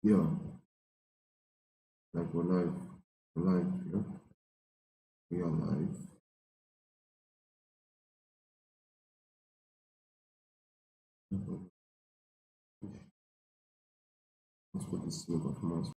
Yeah, like we're live, yeah, we are live. Let's put this thing of mouse.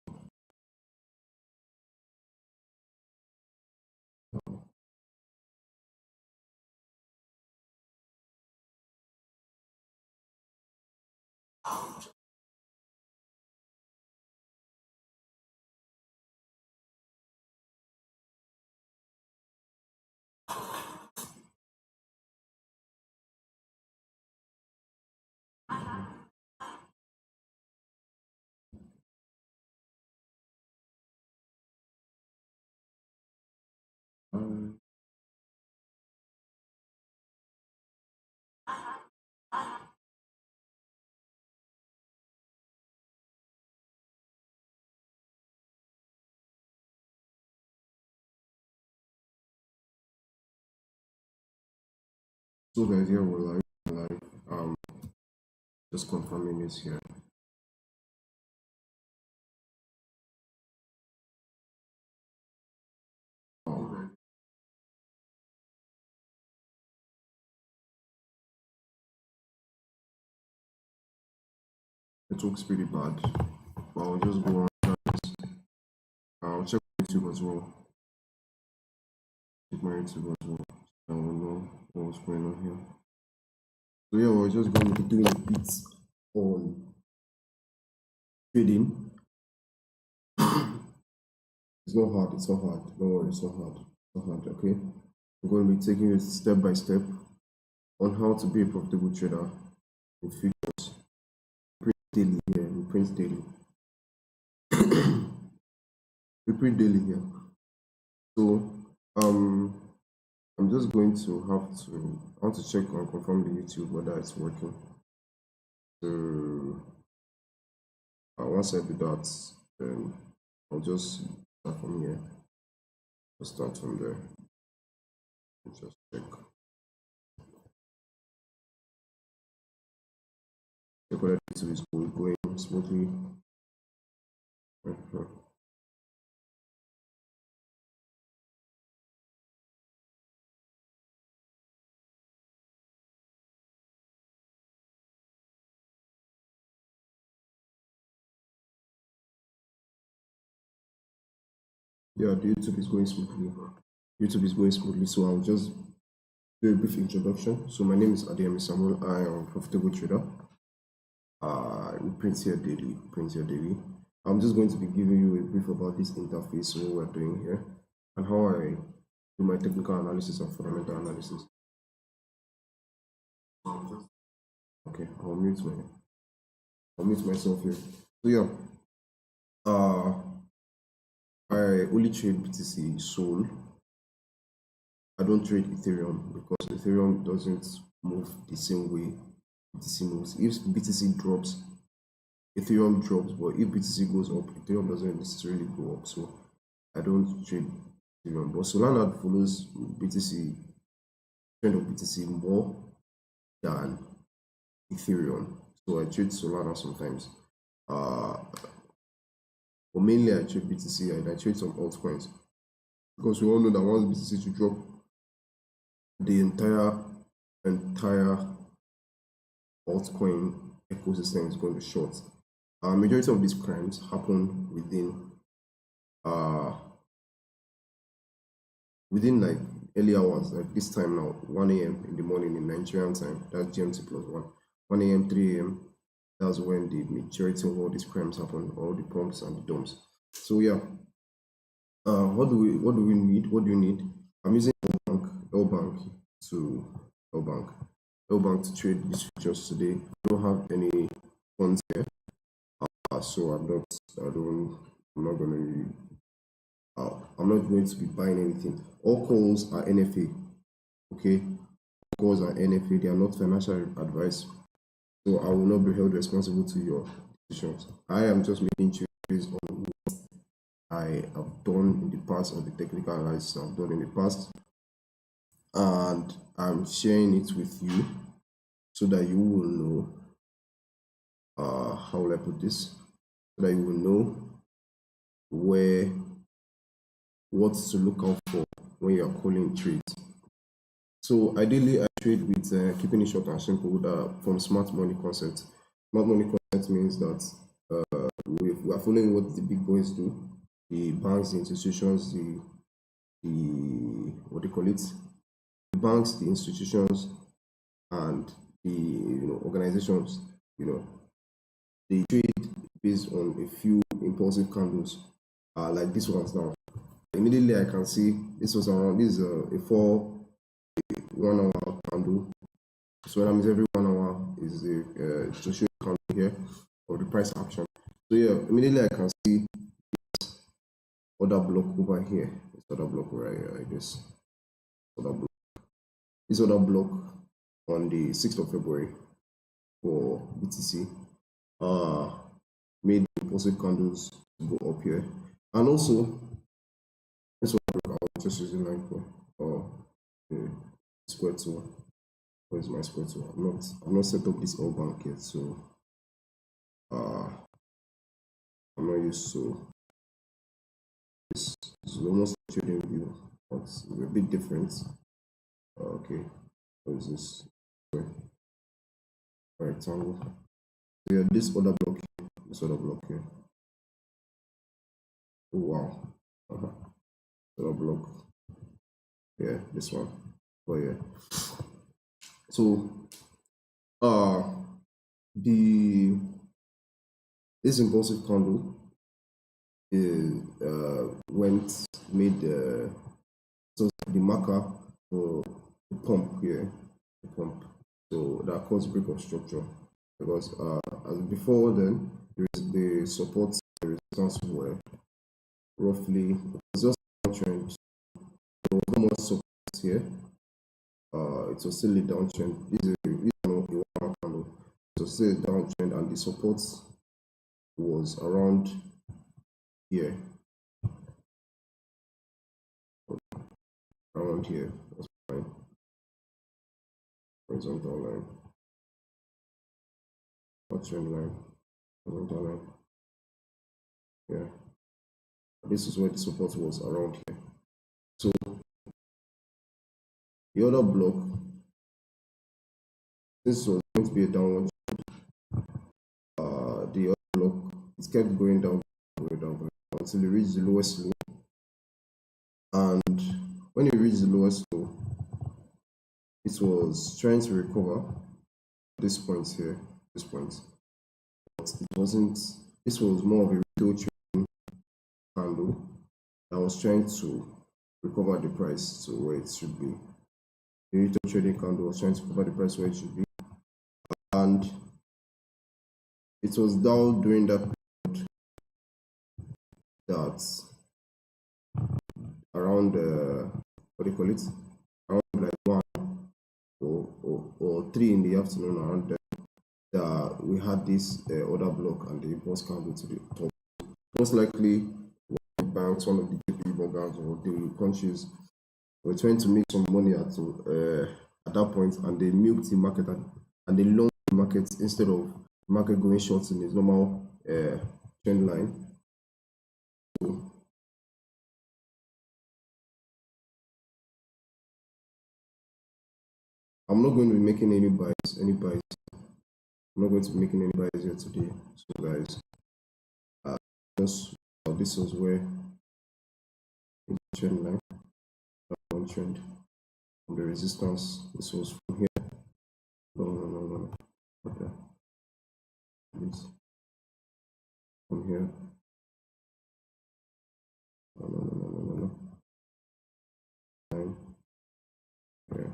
Um, so guys, yeah, we're live, live. Just confirming this here. Um, it looks pretty bad, but I'll just go on. I'll check YouTube as well. Check my YouTube as well. I will know what's going on here. So yeah, we're just going to be doing a bit on trading. It's not hard. It's not hard. Don't worry. It's not hard. It's not hard. Okay. I'm going to be taking you step by step on how to be a profitable trader in futures. Print daily here. We print daily. We print daily here. So I'm just going to I want to check and confirm the YouTube whether it's working. So once I do that, then I'll just start from here. I'll start from there. Just check. Check whether the YouTube is going smoothly. Yeah, the YouTube is going smoothly. YouTube is going smoothly, so I'll just do a brief introduction. So my name is Adeyemi Samuel. I am a profitable trader. We print here daily. Print here daily. I'm just going to be giving you a brief about this interface, what we're doing here, and how I do my technical analysis and fundamental analysis. Okay, I'll mute myself here. So yeah, I only trade BTC Sol. I don't trade Ethereum because Ethereum doesn't move the same way BTC moves. If BTC drops, Ethereum drops, but if BTC goes up, Ethereum doesn't necessarily go up. So I don't trade Ethereum. But Solana follows BTC, trend of BTC more than Ethereum. So I trade Solana sometimes. But mainly I trade BTC and I trade some altcoins. Because we all know that once BTC to drop, the entire altcoin ecosystem is going to short. Majority of these crimes happen within like early hours, like this time now, 1 a.m. in the morning in Nigerian time. That's GMT plus 1 a.m., 3 a.m. That's when the majority of all these crimes happen, all the pumps and the dumps. So yeah, what do we need? What do you need? I'm using L Bank to trade these futures today. I don't have any funds here, so I'm not going to be buying anything. All calls are NFA. Okay, all calls are NFA. They are not financial advice, so I will not be held responsible to your decisions. I am just making changes on what I have done in the past, or the technical analysis I've done in the past, and I'm sharing it with you so that you will know how will I put this, so so that you will know what to look out for when you are calling trades. So ideally, I trade with keeping it short and simple from smart money concept. Smart money concept means that we are following what the big boys do, the banks, the institutions, the what do you call it, the banks, the institutions, and the organizations. They trade based on a few impulsive candles, like this ones now. Immediately I can see this is a 1 hour candle. So that means every 1 hour is the social candle here of the price action. So yeah, immediately I can see this other block over here. This other block right here, I guess. This other block on the 6th of February for BTC made impulsive candles go up here. And also, this one I'm just using line for the square tool. Where's my square tool? I'm not set up this all bank yet, so I'm not used to this. It's almost a trading view, but it's a bit different. Okay, what is this? Rectangle. So yeah, this other block here. Oh wow. Other block. Yeah, this one. Oh yeah. So this impulsive candle made so the marker for the pump here, so that caused break of structure, because as before then the support resistance were roughly, it was just downtrend. There was no much support here. It was still a downtrend. This is a 1 hour candle. It was still a downtrend, and the support was around here. Around here. That's fine. Horizontal line. Trend line. Horizontal line. Yeah. This is where the support was, around here. So the other block, this was going to be a downward trend. The other block, it kept going down until it reached the lowest low. And when it reached the lowest low, it was trying to recover this point here, this point. But it wasn't. This was more of a retail trading candle that was trying to recover the price to where it should be. The retail trading candle was trying to recover the price where it should be, and it was down during that period that around what do you call it? Around like 1 or 3 in the afternoon, around there, that we had this other block and the impulse candle to the top. Most likely, one of the banks, one of the JP Morgans or the countries were trying to make some money at that point, and they milked the market and they longed the market instead of the market going short in its normal trend line. So, I'm not going to be making any buys. I'm not going to be making any buys here today. So guys, this was where the trend line, one trend from the resistance. This was from here. No. Okay. This from here. No. Line. Yeah.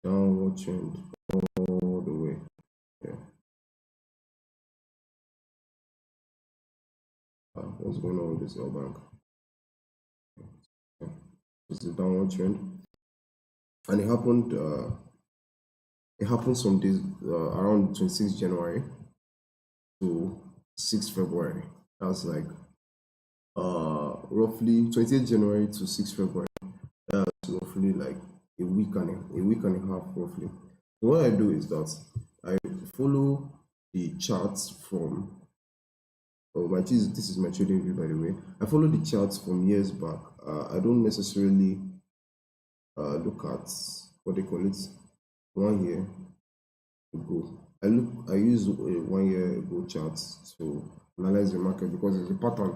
Downward trend all the way. Yeah. What's going on with this L bank? Yeah. It's a downward trend, and it happened. It happened some days around 26th January to 6th February. That's like roughly 28th January to 6th February. That's roughly like a week and a half roughly. So what I do is that I follow the charts from this is my trading view, by the way. I follow the charts from years back. I don't necessarily look at what they call it 1 year ago. I use a 1 year ago charts to analyze the market because it's a pattern.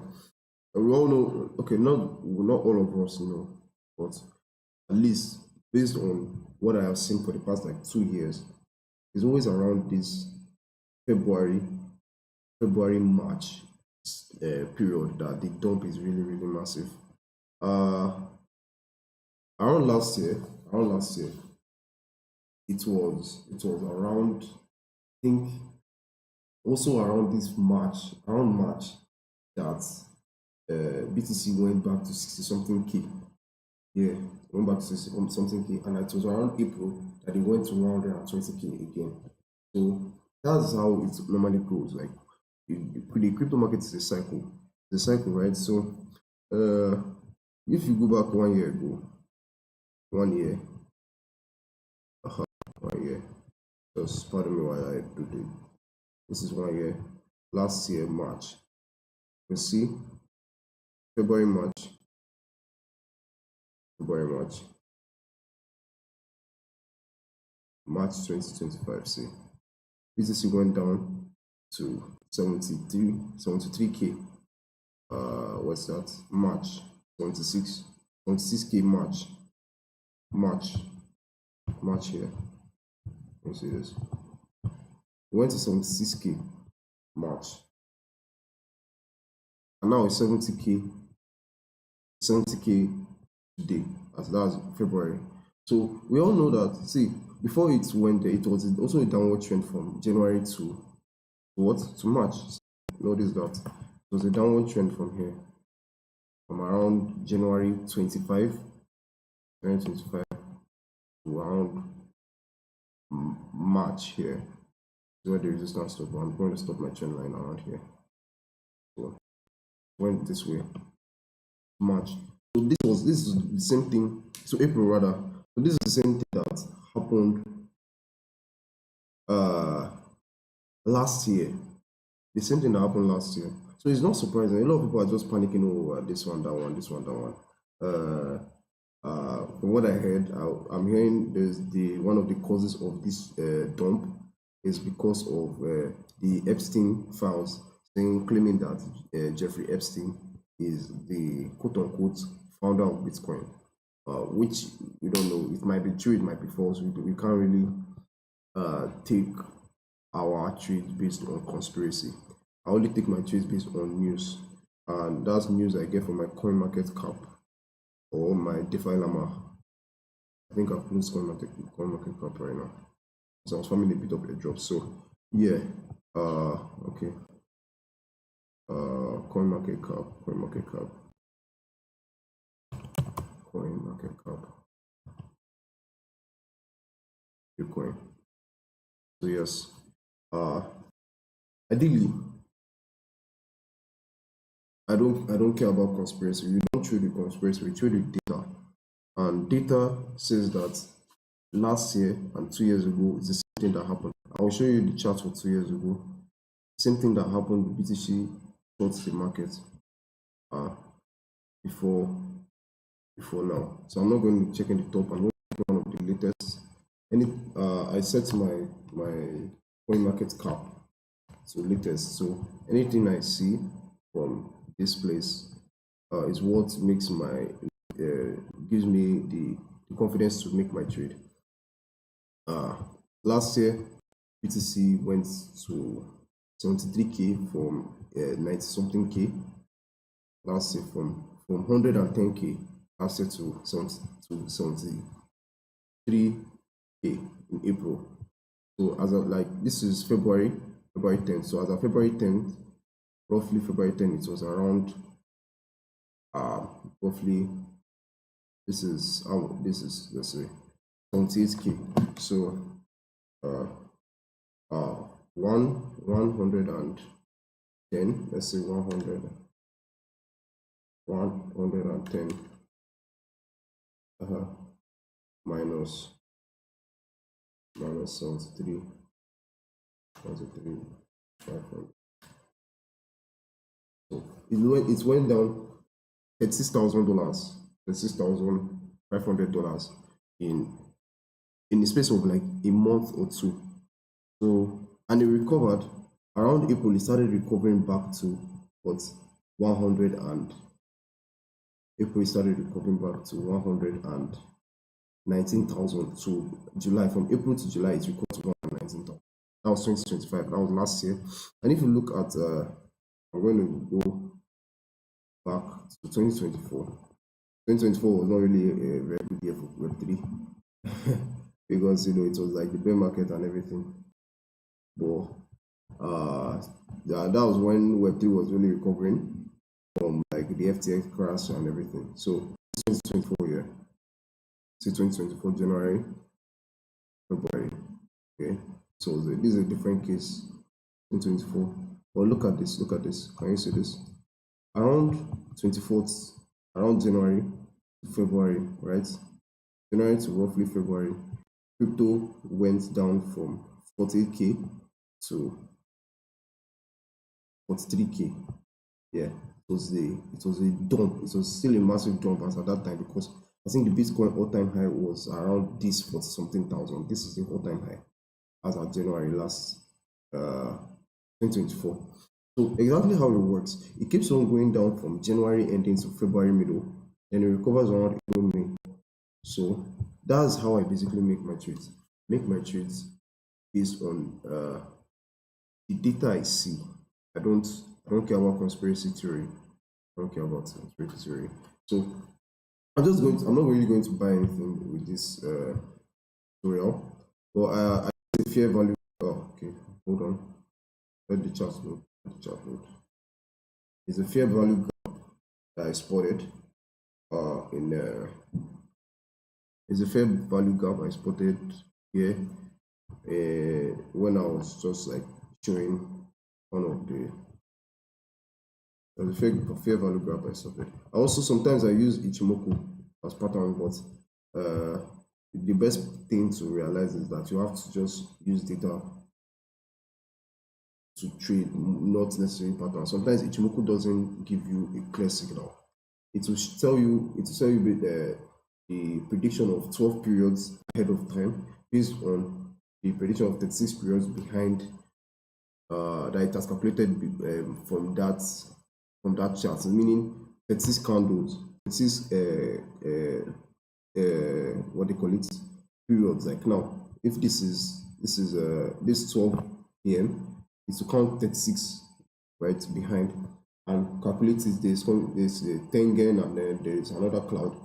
And we all know, okay, not all of us know, but at least based on what I have seen for the past like 2 years, it's always around this February, March period that the dump is really, really massive. Around last year, it was around, I think, also around this around March, that BTC went back to 60 something K. Yeah, went back to 60 something K, and it was around April that it went to 120K again. So that's how it normally goes. Like the crypto market is a cycle. It's a cycle, right? So if you go back 1 year ago, 1 year, 1 year, just pardon me while I do this is 1 year. Last year, March. You see, February, March, March 2025. See, BTC went down to 73K. What's that? March 26K. March here. Let me see this. It went to 76K March, and now it's 70K today, as that's February. So we all know that. See, before it went there, it was also a downward trend from January to what? To March. Notice that it was a downward trend from here, from around January 25 to around March here. Where the resistance stop. I'm going to stop my trend line around here. So went this way, March. So this is the same thing. So April rather. So this is the same thing that happened last year. The same thing that happened last year. So it's not surprising. A lot of people are just panicking over this one, that one, this one, that one. From what I heard, I'm hearing there's one of the causes of this dump is because of the Epstein files, claiming that Jeffrey Epstein is the quote-unquote founder of Bitcoin, which we don't know. It might be true, it might be false. We can't really take our trades based on conspiracy. I only take my trades based on news, and that's news I get from my CoinMarketCap or my DeFi Llama. I think I've closed CoinMarketCap right now. So I was farming a bit of a drop. So yeah, okay. CoinMarketCap. Bitcoin. So yes, ideally, I don't care about conspiracy. We don't trade with conspiracy. We trade with data, and data says that last year and 2 years ago it's the same thing that happened. I will show you the chart for 2 years ago. Same thing that happened with BTC shorts the market before now. So I'm not going to check in the top. I'm going to check one of the latest. I set my CoinMarketCap to latest. So anything I see from this place is what makes gives me the confidence to make my trade. Last year, BTC went to 73K from 90 something K. Last year, from 110K last year to 73K in April. So as of this is February 10th. So as of February 10th, roughly February 10th, it was around roughly this is let's say 78K. So 110, let's say 110 minus 73 500. So it went down $36,000, $36,500 in the space of like a month or two. So, and it recovered around April. It started recovering back to what 100 and April it started recovering back to 119,000 to July. From April to July, it recovered to 119,000. That was 2025. That was last year. And if you look at, I'm going to go back to 2024. 2024 was not really a very good year for Web3 because it was like the bear market and everything. But that was when Web3 was really recovering from like the FTX crash and everything. So 2024 year, 2024 January, February. Okay, so this is a different case. 2024. But look at this. Can you see this? Around 24th, around January to February, right? January to roughly February, crypto went down from 40K to 43K. Yeah, it was a dump. It was still a massive dump as at that time, because I think the Bitcoin all-time high was around this 40 something thousand. This is the all-time high as of January last 2024. So exactly how it works, it keeps on going down from January ending to February middle, then it recovers around April, May. So that's how I basically make my trades. Make my trades based on the data I see. I don't care about conspiracy theory. I don't care about conspiracy theory. So I'm not really going to buy anything with this tutorial. But I see fair value. Oh, okay, hold on. Let the chart load. It's a fair value gap that I spotted it's a fair value gap I spotted here when I was just like showing one of the fair value gap I spotted. Also, sometimes I use Ichimoku as pattern, but the best thing to realize is that you have to just use data to trade, not necessarily pattern. Sometimes Ichimoku doesn't give you a clear signal. It will tell you the prediction of 12 periods ahead of time based on the prediction of 36 periods behind that it has calculated from that chart, meaning 36 candles, 36 what they call it, periods. Like now, if this is 12 p.m. it's to count 36 right behind and calculate it. There's Tengen, and then there's another cloud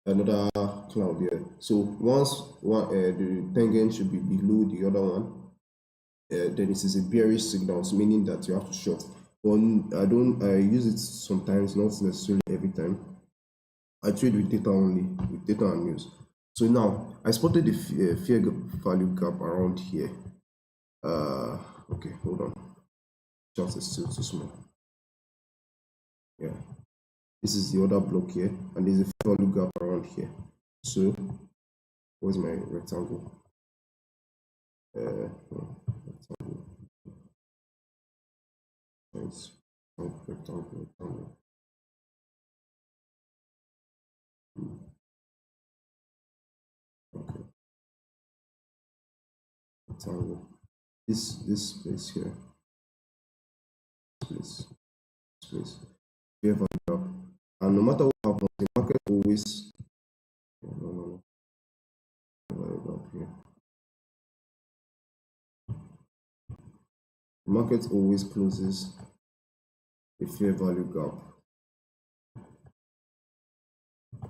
here. So once the Tengen should be below the other one, then it is a bearish signal, meaning that you have to short. But I use it sometimes, not necessarily every time. I trade with data only, with data and news. So now I spotted the fair value gap around here. Okay, hold on. Chart is still too small. Yeah, this is the other block here, and there's a fair value gap around here. So where's my rectangle? Rectangle. Nice. Rectangle. Okay. Rectangle. This space here. This space. Fair value gap. And no matter what happens, the market always the market always closes a fair value gap.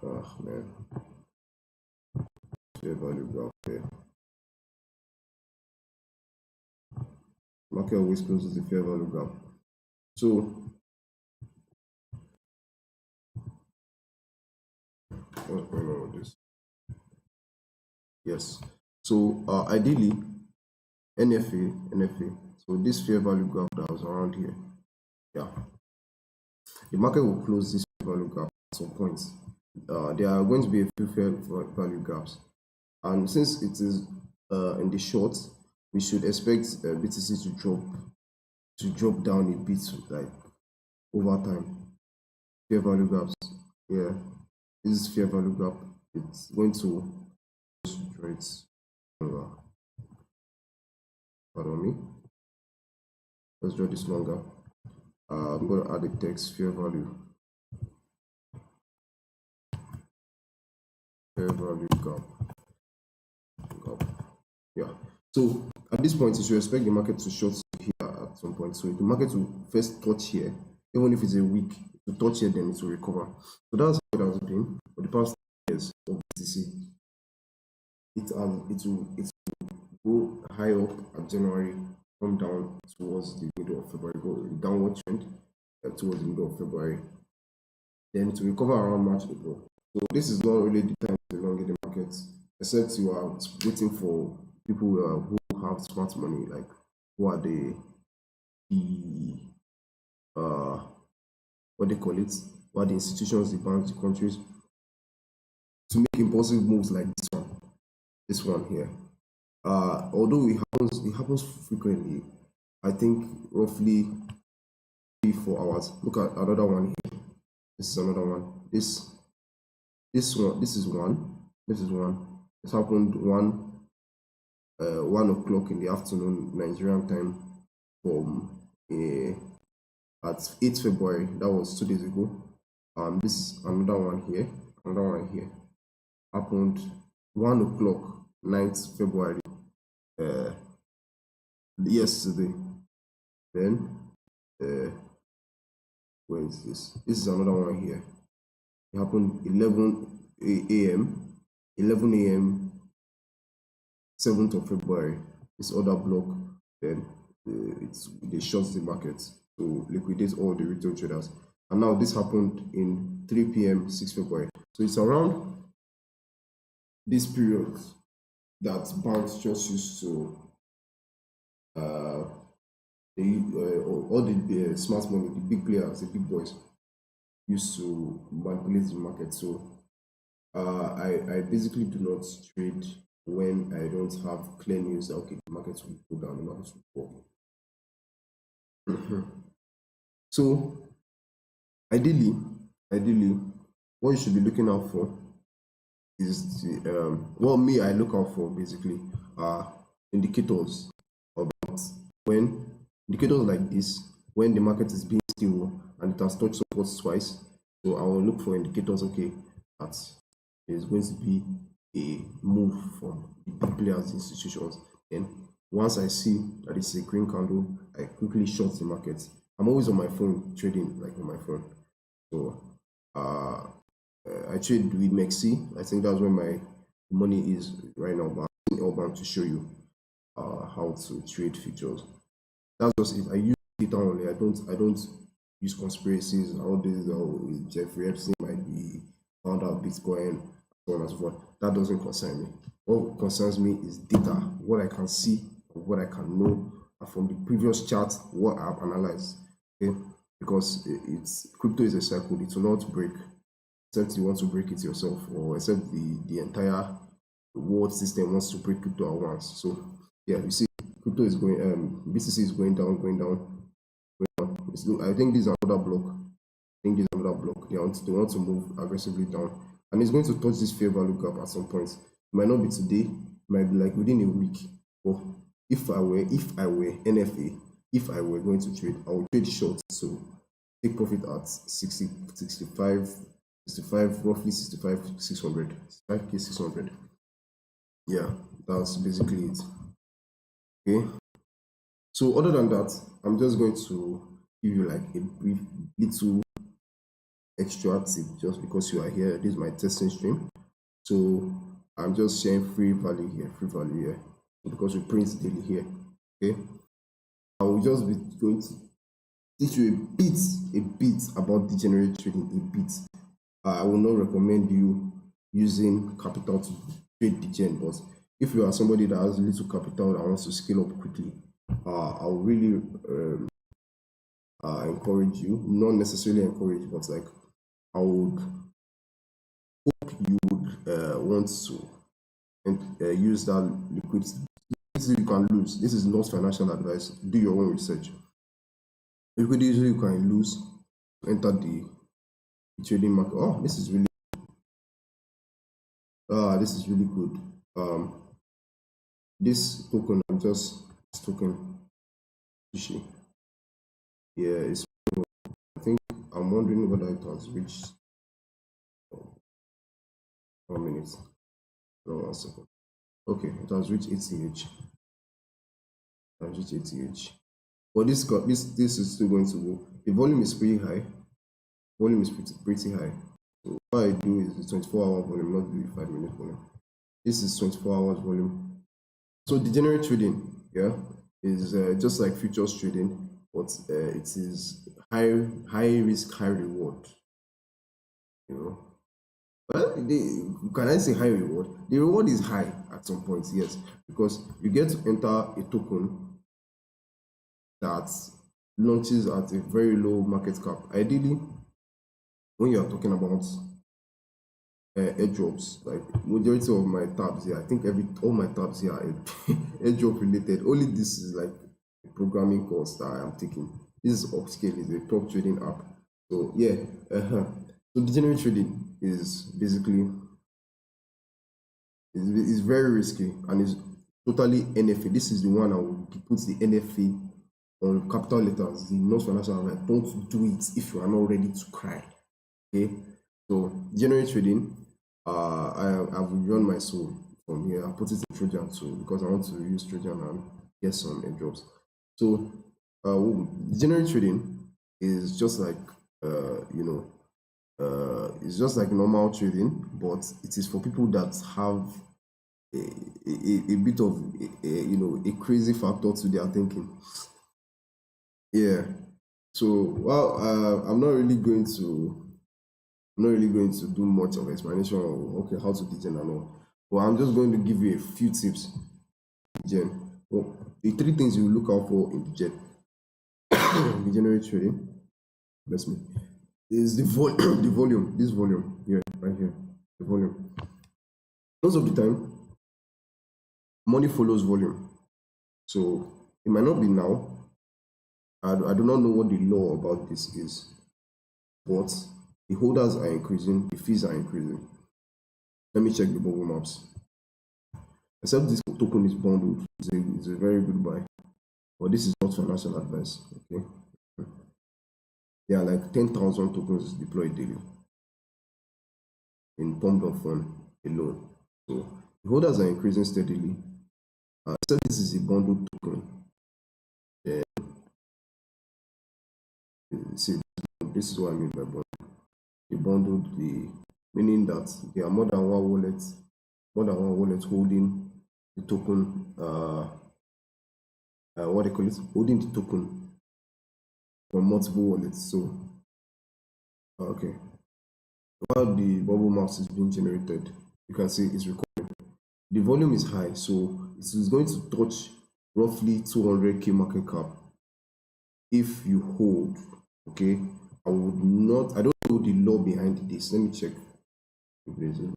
Ah man. Fair value gap here. Market always closes the fair value gap. So what's going on with this? Yes. So ideally, NFA. So this fair value gap that was around here, yeah, the market will close this fair value gap at some point. There are going to be a few fair value gaps, and since it is in the short, we should expect BTC to drop to drop down a bit, like over time. Fair value gaps. Yeah, this is fair value gap. It's going to draw it longer. Pardon me. Let's draw this longer. I'm going to add a text fair value. Fair value gap. Yeah. So at this point, you should expect the market to short here at some point. So the market will first touch here, even if it's a week, to touch here, then it will recover. So that's what I was doing for the past years of BTC. It will go high up at January, come down towards the middle of February, go downward trend towards the middle of February, then to recover around March, April. So this is not really the time to long in the market, except you are waiting for people who have smart money, like who are the what they call it, who are the institutions, the banks, the countries, to make impulsive moves like this one here. Although it happens frequently, I think roughly 3-4 hours. Look at another one here. This is another one. This is one. This happened 1 o'clock in the afternoon Nigerian time from at 8 February. That was 2 days ago. This is another one here. Happened 1 o'clock 9th February yesterday. Then where is this? This is another one here. It happened 11 a.m. 7th of February. This other block, then they short the market to liquidate all the retail traders. And now this happened in 3 p.m. 6 February. So it's around this period that banks just used to all the smart money, the big players, the big boys, used to manipulate the market. So I basically do not trade when I don't have clear news that okay, the market will go down, the market will go. So ideally, what you should be looking out for is the what me I look out for basically are indicators about when indicators like this, when the market is being stable and it has touched support twice. So I will look for indicators, okay, that there's going to be a move from the big players, institutions. Then once I see that it's a green candle, I quickly short the market. I'm always on my phone trading, like on my phone. So I trade with MEXC. I think that's where my money is right now. But I'm using Allbank to show you how to trade futures. That's just it. I use data only. I don't use conspiracies. All this, Jeffrey Epstein might be found out Bitcoin, so on and so forth. That doesn't concern me. What concerns me is data, what I can see, what I can know, and from the previous chart, what I've analyzed. Okay, because crypto is a cycle. It will not break, except you want to break it yourself, or except the entire world system wants to break crypto at once. So yeah, you see, crypto is going, BTC is going down. I think this is another block. They want to move aggressively down, and it's going to touch this fair value gap at some point. It might not be today, it might be like within a week. But if I were NFA, if I were going to trade, I would trade short, so take profit at 65, roughly 65, 600, 65K 600. Yeah, that's basically it. Okay. So other than that, I'm just going to give you like a brief little extra tip just because you are here. This is my testing stream. So I'm just sharing free value here, because we print daily here. Okay. I will just be going to teach you a bit about degenerate trading, a bit. I will not recommend you using capital to trade degen, but if you are somebody that has little capital that wants to scale up quickly, I will really encourage you, not necessarily encourage, but like I would hope you would want to use that liquidity. You can lose. This is not financial advice. Do your own research. Liquidity you can lose to enter the trading market. Oh, this is really good. This token, I'm just this token sushi. Yeah, it's I think I'm wondering whether it has reached 1 minute. No, 1 second. Okay, it has reached 80H. It has reached 80H. But this is still going to go. The volume is pretty high. Volume is pretty high. So what I do is the 24-hour volume, not the 5-minute volume. This is 24 hours volume. So degenerate trading, yeah, is just like futures trading, but it is high risk, high reward. You know, well, can I say high reward? The reward is high at some point, yes, because you get to enter a token that launches at a very low market cap. Ideally, when you are talking about airdrops, like majority of my tabs here, I think all my tabs here are airdrop related. Only this is like a programming course that I am taking. This is Upscale, is a prop trading app. So yeah, so degenerate trading is basically is very risky and is totally NFA. This is the one I will put the NFA on capital letters, the not financial advice. Don't do it if you are not ready to cry. Okay, so degenerate trading. I've withdrawn my soul from here. I put it in Trojan too because I want to use Trojan and get some airdrops. So degenerate trading is just like it's just like normal trading, but it is for people that have a bit of a crazy factor to their thinking. Yeah. So well, I'm not really going to do much of explanation of okay how to degen and all. But I'm just going to give you a few tips. Degen. Well, the 3 things you look out for in degen. Degenerate trading. Bless me. Is the the volume. This volume here, right here. The volume. Most of the time, money follows volume. So it might not be now. I do not know what the law about this is, but the holders are increasing, the fees are increasing. Let me check the bubble maps. Except this token is bundled, it's a very good buy. But this is not financial advice, okay? There are like 10,000 tokens deployed daily in Pump Fund alone. So the holders are increasing steadily. Except this is a bundled token. See, this is what I mean by bundled. They bundled meaning that there are more than one wallet holding the token, what they call it, holding the token from multiple wallets. So, okay, while the bubble maps is being generated, you can see it's recording. The volume is high, so it is going to touch roughly 200k market cap if you hold. Okay, I don't know the law behind this. Let me check. Community.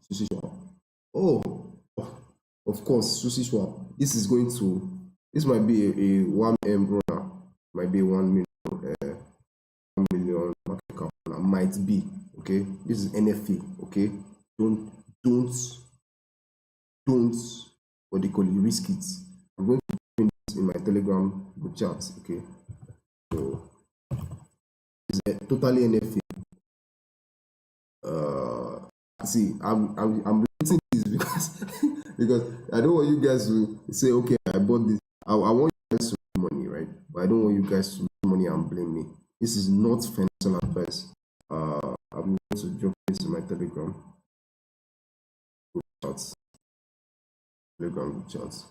Sushi Swap. Oh, of course, Sushi Swap. This might be a 1M runner, might be 1 million market cap runner, might be, okay? This is NFA, okay? Don't, what they call it, risk it. I'm going to put this in my Telegram group chat, okay? So, it's totally NFA. See, I'm writing this because I don't want you guys to say, okay, I bought this. I want you guys to lose money, right? But I don't want you guys to lose money and blame me. This is not financial advice. I'm going to drop this in my Telegram group chats. Telegram group chats.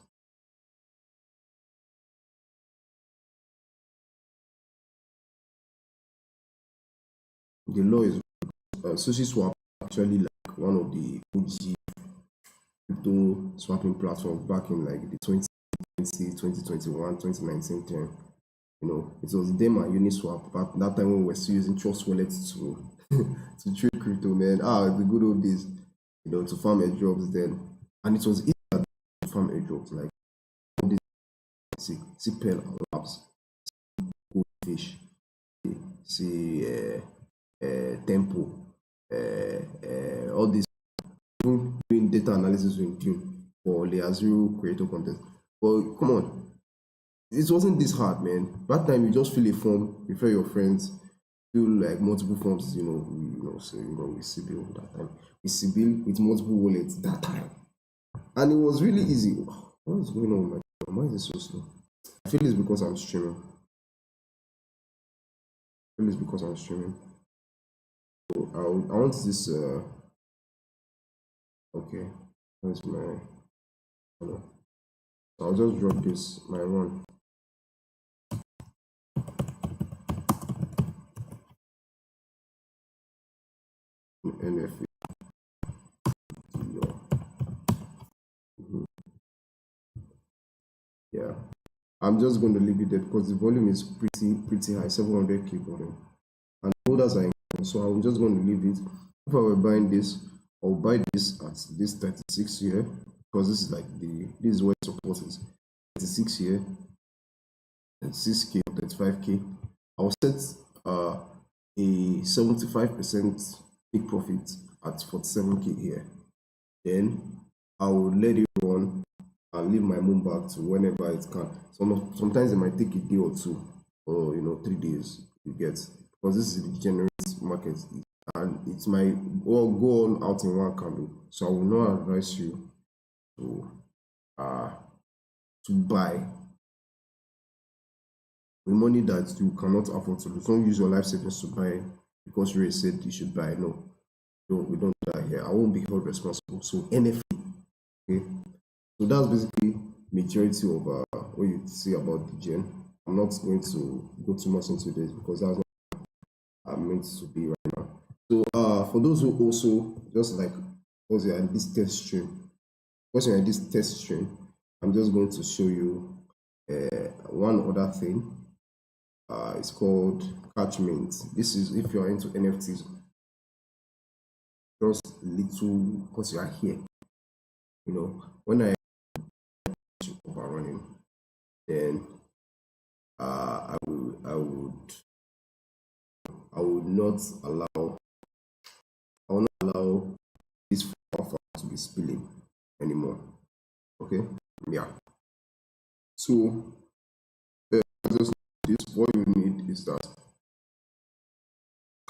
The law is Sushi Swap actually like one of the OG crypto swapping platforms back in like the 2021, 2019 time. You know, it was them and Uniswap back that time when we were still using Trust Wallet to to trade crypto, man. The good old days, to farm airdrops then. And it was easier to farm airdrops, like all these CPL Labs. Goldfish, see Tempo, all these doing data analysis with Dune for Layer Zero creator content. But come on, it wasn't this hard, man. That time you just fill a form, refer your friends, fill like multiple forms, so with Sibyl that time. With Sibyl with multiple wallets that time. And it was really easy. What is going on with my phone? Why is it so slow? I feel it's because I'm streaming. So I want this okay. Where's my hello? So I'll just drop this my run. NFA. Yeah, I'm just going to leave it there because the volume is pretty high, 700k volume, and holders are in, so I'm just going to leave it. If I were buying this, I'll buy this at this 36 here because this is like this is where support is 36 here, 36k, 35k. I'll set a 75% take profit at 47k here. Then I will let it run and leave my moon back to whenever it can. Sometimes it might take a day or two, or 3 days. You get, because this is the degenerate market, and it might all go on out in one candle. So I will not advise you to buy with money that you cannot afford to lose. Don't use your life savings to buy because Ray said you should buy. No, we don't do that here. I won't be held responsible. So NFA, okay. So that's basically majority of what you see about the gen. I'm not going to go too much into this because that's not what I'm meant to be right now. So for those who also just like was in this test stream, I'm just going to show you one other thing. It's called catchment. This is if you're into NFTs, just little because you are here. When I running, then I would not allow this alpha to be spilling anymore. Okay, yeah. So just this, what you need is that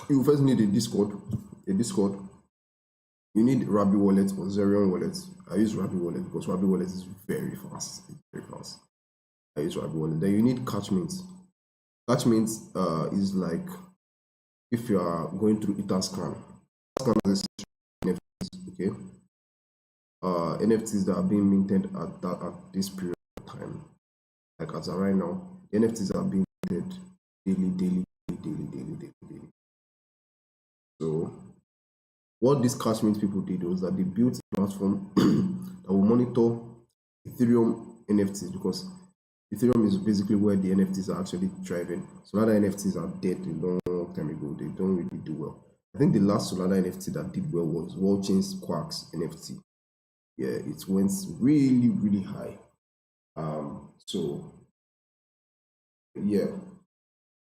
you first need a Discord. You need Rabi wallet or Zerion wallet. I use Rabi wallet because Rabi wallet is very fast. I use Rabi wallet. Then you need catchment. Catchment is like if you are going through Etherscan. Etherscan is NFTs, okay? NFTs that are being minted at this period of time. Like as of right now, the NFTs are being minted daily. So what these catchment people did was that they built a platform that will monitor Ethereum NFTs, because Ethereum is basically where the NFTs are actually thriving. Solana NFTs are dead a long time ago. They don't really do well. I think the last Solana NFT that did well was Worldchain's Quarks NFT. Yeah, it went really high. So yeah,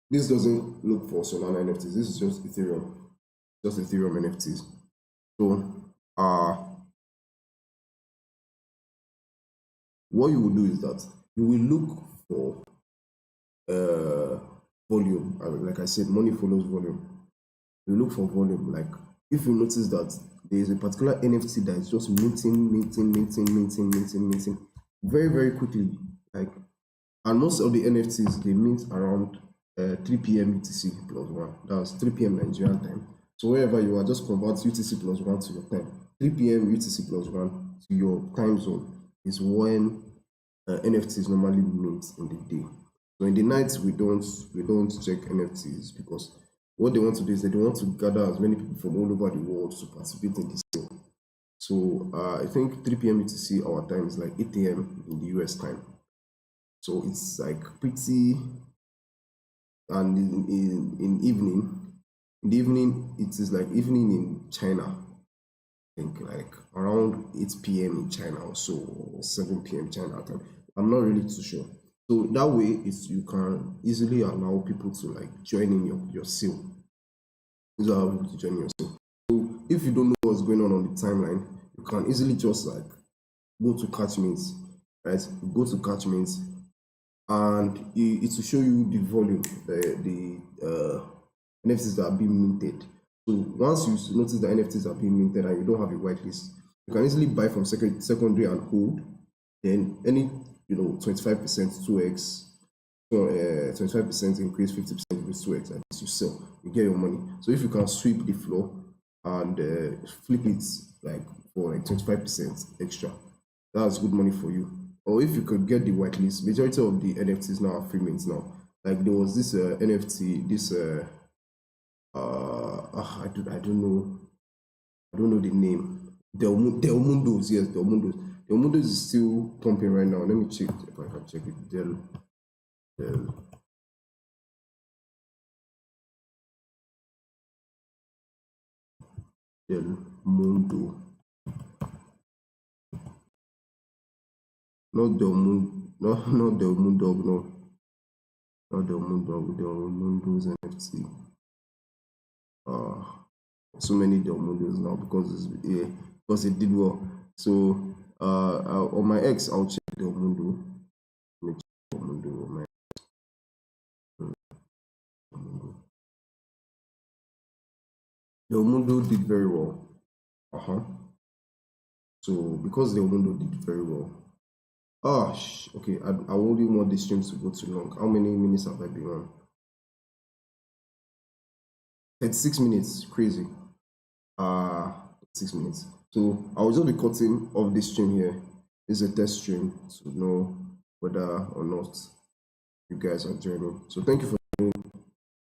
this doesn't look for Solana NFTs. This is just Ethereum NFTs. So what you will do is that you will look for volume. Like I said, money follows volume. You look for volume. Like if you notice that there is a particular NFT that is just minting very quickly, like, and most of the NFTs they mint around 3 p.m. UTC plus 1. That's 3 p.m. Nigerian time. So wherever you are, just convert UTC plus 1 to your time. 3 p.m. UTC plus 1 to your time zone is when NFTs normally mint in the day. So in the night we don't check NFTs because what they want to do is they want to gather as many people from all over the world to participate in this thing. So I think 3 p.m. UTC our time is like 8 a.m. in the US time. So it's like pretty, and in the evening it is like evening in China. I think like around 8 p.m. in China or so, or 7 p.m. China time. I'm not really too sure. So that way, you can easily allow people to like join in your sale. These are how people to join your sale. So if you don't know what's going on the timeline, you can easily just like go to Catchments, right? Go to Catchments, and it will show you the volume, the NFTs that are being minted. So once you notice that NFTs are being minted and you don't have a whitelist, you can easily buy from secondary and hold. Then any 25%, 2x, 25% increase, 50% increase, 2x, and you sell, you get your money. So if you can sweep the floor and flip it like for like 25% extra, that's good money for you. Or if you could get the whitelist, majority of the NFTs now are free mints now. Like there was this NFT, this I don't know the name. Del Mundos, yes, Del Mundos. Del Mundos is still pumping right now. Let me check if I can check it. Del Mundo. Not Del Mundo, not Del Mundo, no. Not Del Mundo, Del Mundo's NFT. So many Del Mundos now because it did well. So on my X, I'll check Del Mundo. Let me check Del Mundo on my Del Mundo did very well. So because Del Mundo did very well. Okay. I only want the streams to go too long. How many minutes have I been on? 36 minutes. Crazy. 6 minutes. So I will just be cutting off this stream here. This is a test stream to know whether or not you guys are joining. So thank you for